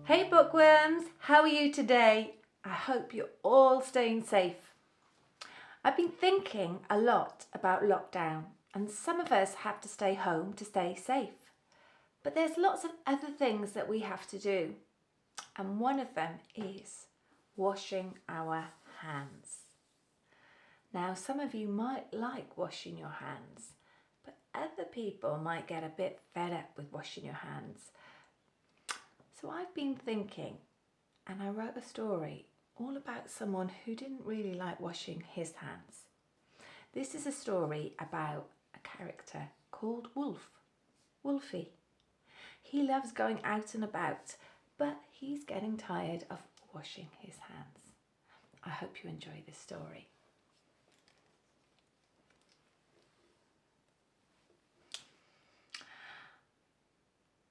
Hey bookworms, how are you today? I hope you're all staying safe. I've been thinking a lot about lockdown, and some of us have to stay home to stay safe. But there's lots of other things that we have to do, and one of them is washing our hands. Now, some of you might like washing your hands, but other people might get a bit fed up with washing your hands. So I've been thinking, and I wrote a story all about someone who didn't really like washing his hands. This is a story about a character called Wolfie. He loves going out and about, but he's getting tired of washing his hands. I hope you enjoy this story.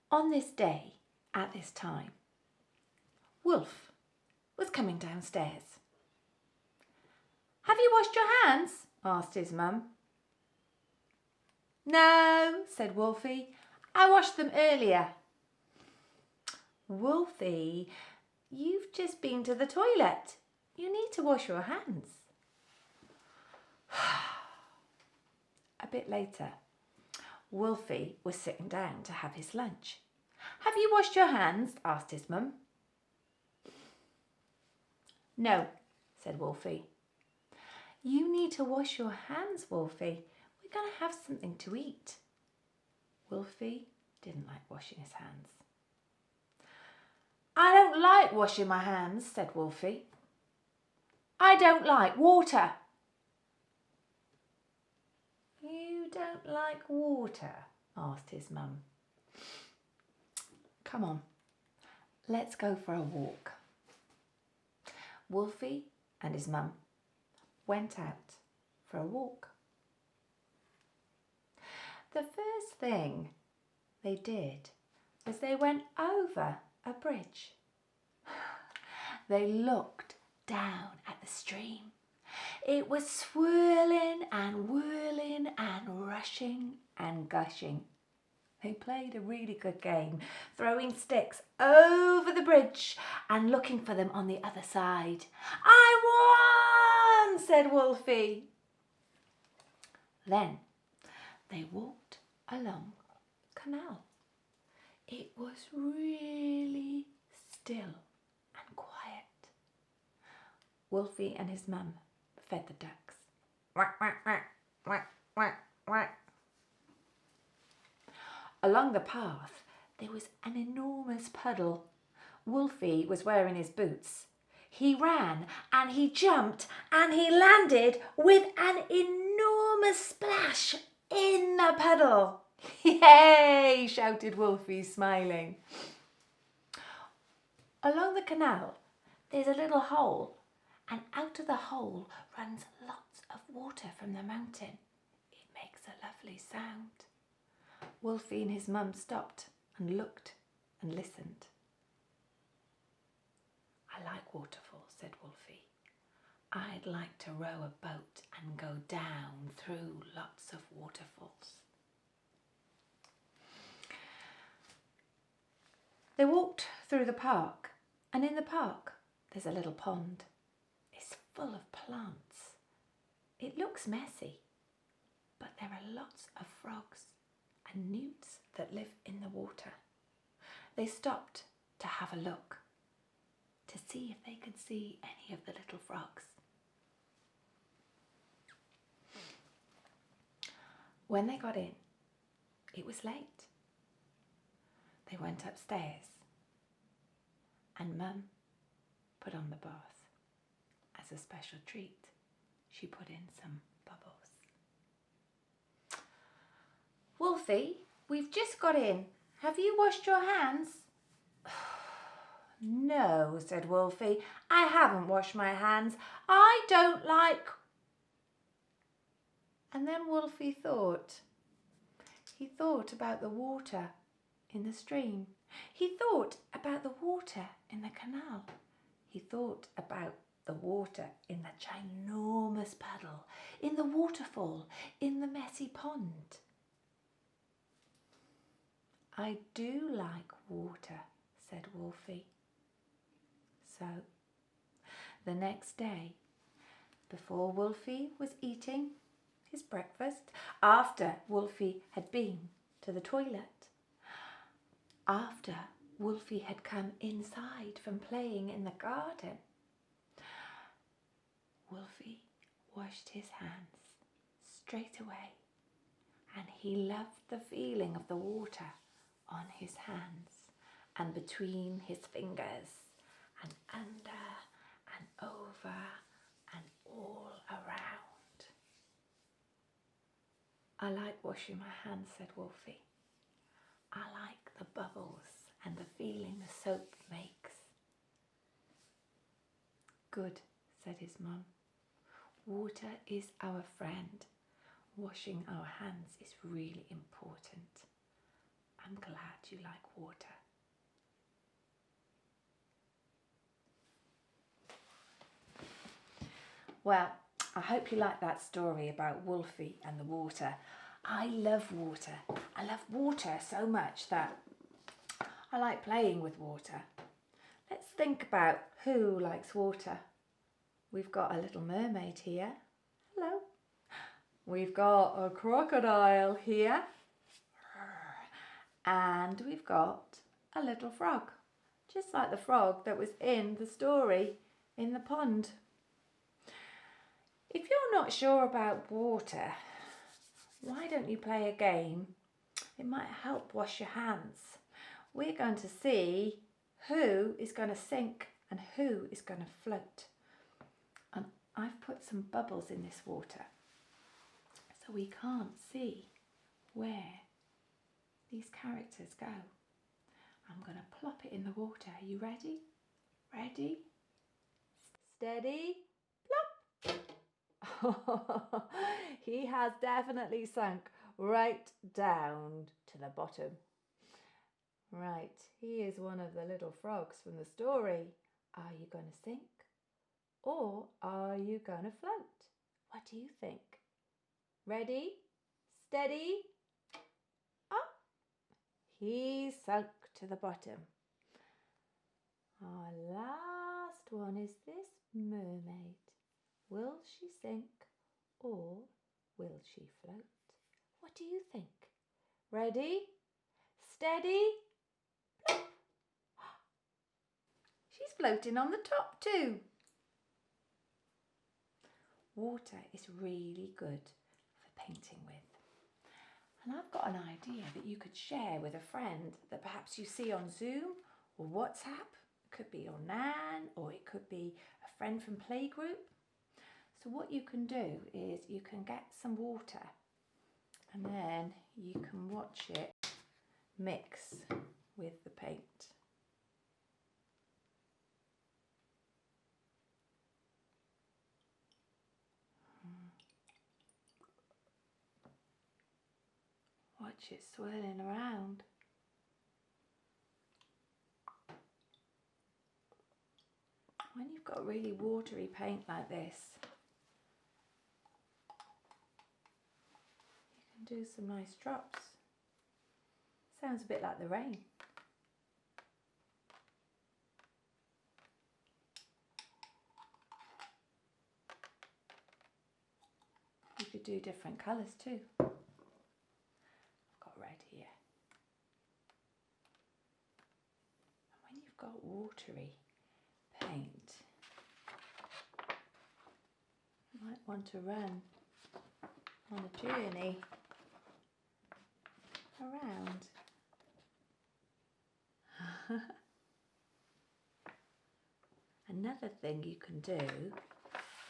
On this day, at this time, Wolf was coming downstairs. "Have you washed your hands?" asked his mum. "No," said Wolfie. "I washed them earlier." "Wolfie, you've just been to the toilet. You need to wash your hands." A bit later, Wolfie was sitting down to have his lunch. "Have you washed your hands?" asked his mum. "No," said Wolfie. "You need to wash your hands, Wolfie. We're going to have something to eat." Wolfie didn't like washing his hands. "I don't like washing my hands," said Wolfie. "I don't like water." "You don't like water?" asked his mum. "Come on, let's go for a walk." Wolfie and his mum went out for a walk. The first thing they did was they went over a bridge. They looked down at the stream. It was swirling and whirling and rushing and gushing. They played a really good game, throwing sticks over the bridge and looking for them on the other side. "I won!" said Wolfie. Then they walked along the canal. It was really still and quiet. Wolfie and his mum fed the ducks. Quack, quack, quack, quack, quack, quack. Along the path, there was an enormous puddle. Wolfie was wearing his boots. He ran and he jumped and he landed with an enormous splash in the puddle. "Yay!" shouted Wolfie, smiling. Along the canal, there's a little hole, and out of the hole runs lots of water from the mountain. It makes a lovely sound. Wolfie and his mum stopped and looked and listened. "I like waterfalls," said Wolfie. "I'd like to row a boat and go down through lots of waterfalls." They walked through the park, and in the park there's a little pond. It's full of plants. It looks messy, but there are lots of frogs and newts that live in the water. They stopped to have a look, to see if they could see any of the little frogs. When they got in, it was late. They went upstairs, and Mum put on the bath. As a special treat, she put in some bubbles. "Wolfie, we've just got in. Have you washed your hands?" "No," said Wolfie. "I haven't washed my hands. I don't like..." And then Wolfie thought. He thought about the water in the stream. He thought about the water in the canal. He thought about the water in the ginormous puddle, in the waterfall, in the messy pond. "I do like water," said Wolfie. So the next day, before Wolfie was eating his breakfast, after Wolfie had been to the toilet, after Wolfie had come inside from playing in the garden, Wolfie washed his hands straight away, and he loved the feeling of the water on his hands and between his fingers and under and over and all around. I like washing my hands, said Wolfie. I like the bubbles and the feeling the soap makes. Good, said his mum. Water is our friend. Washing our hands is really important. I'm glad you like water. Well, I hope you like that story about Wolfie and the water. I love water. I love water so much that I like playing with water. Let's think about who likes water. We've got a little mermaid here. Hello. We've got a crocodile here. And we've got a little frog, just like the frog that was in the story in the pond. If you're not sure about water, why don't you play a game? It might help wash your hands. We're going to see who is going to sink and who is going to float. And I've put some bubbles in this water so we can't see where these characters go. I'm going to plop it in the water. Are you ready? Ready? Steady? Plop! He has definitely sunk right down to the bottom. Right, he is one of the little frogs from the story. Are you going to sink or are you going to float? What do you think? Ready? Steady? Up! He sunk to the bottom. Our last one is this mermaid. Will she sink or will she float? What do you think? Ready? Steady? Plop. She's floating on the top too. Water is really good for painting with. And I've got an idea that you could share with a friend that perhaps you see on Zoom or WhatsApp. It could be your nan or it could be a friend from playgroup. So what you can do is you can get some water and then you can watch it mix with the paint. Watch it swirling around. When you've got really watery paint like this, you can do some nice drops. Sounds a bit like the rain. You could do different colours too. I've got red here. And when you've got watery paint, you might want to run on a journey around. Another thing you can do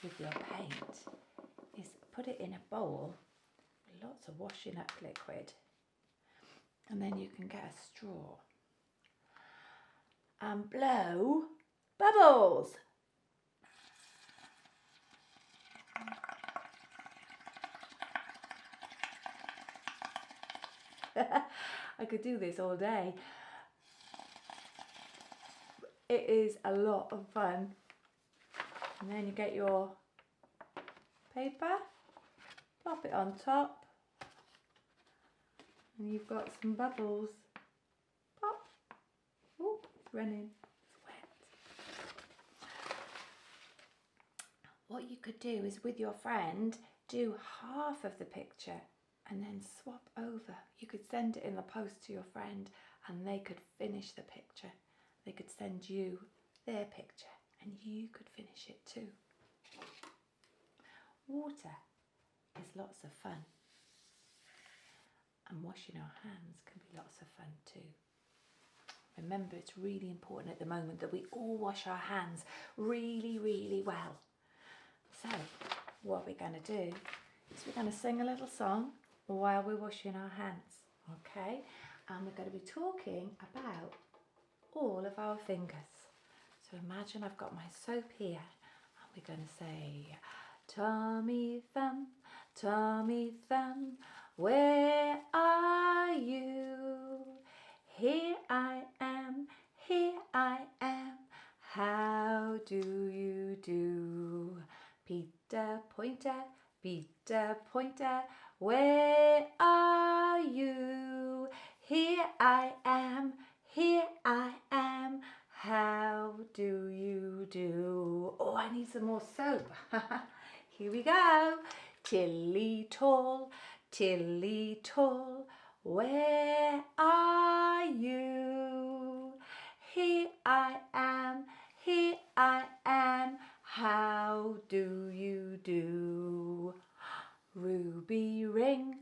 with your paint is put it in a bowl with lots of washing up liquid, and then you can get a straw and blow bubbles. I could do this all day. It is a lot of fun. And then you get your paper, pop it on top, and you've got some bubbles. Pop. Oh, it's running. It's wet. what you could do is with your friend, do half of the picture and then swap over. You could send it in the post to your friend and they could finish the picture. They could send you their picture and you could finish it too. Water is lots of fun. And washing our hands can be lots of fun too. Remember, it's really important at the moment that we all wash our hands really, really well. So what we're going to do is we're going to sing a little song while we're washing our hands, okay? And we're going to be talking about all of our fingers. So imagine I've got my soap here and we're going to say, Tommy Thumb, where are you? Here I am, how do you do? Peter Pointer, where are you? Here I am, how do you do? Oh, I need some more soap. Here we go. Tilly tall, where are you? Here I am, how do you do? Ruby ring,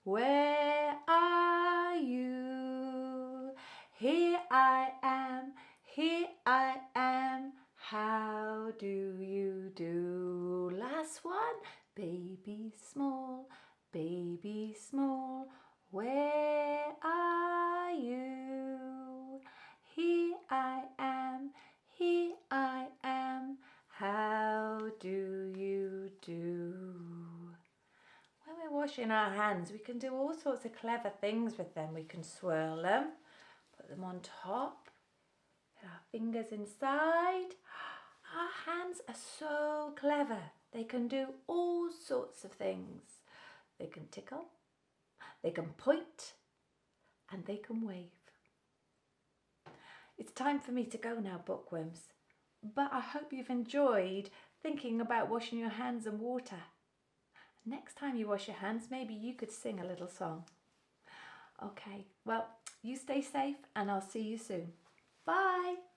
where are you? Here I am, how do you do? Last one, baby small, where are you? Here I am, how do you do? When we're washing our hands, we can do all sorts of clever things with them. We can swirl them, put them on top, put our fingers inside. Our hands are so clever. They can do all sorts of things. They can tickle, they can point, and they can wave. It's time for me to go now, bookworms. But I hope you've enjoyed thinking about washing your hands in water. Next time you wash your hands, maybe you could sing a little song. Okay, well, you stay safe and I'll see you soon. Bye.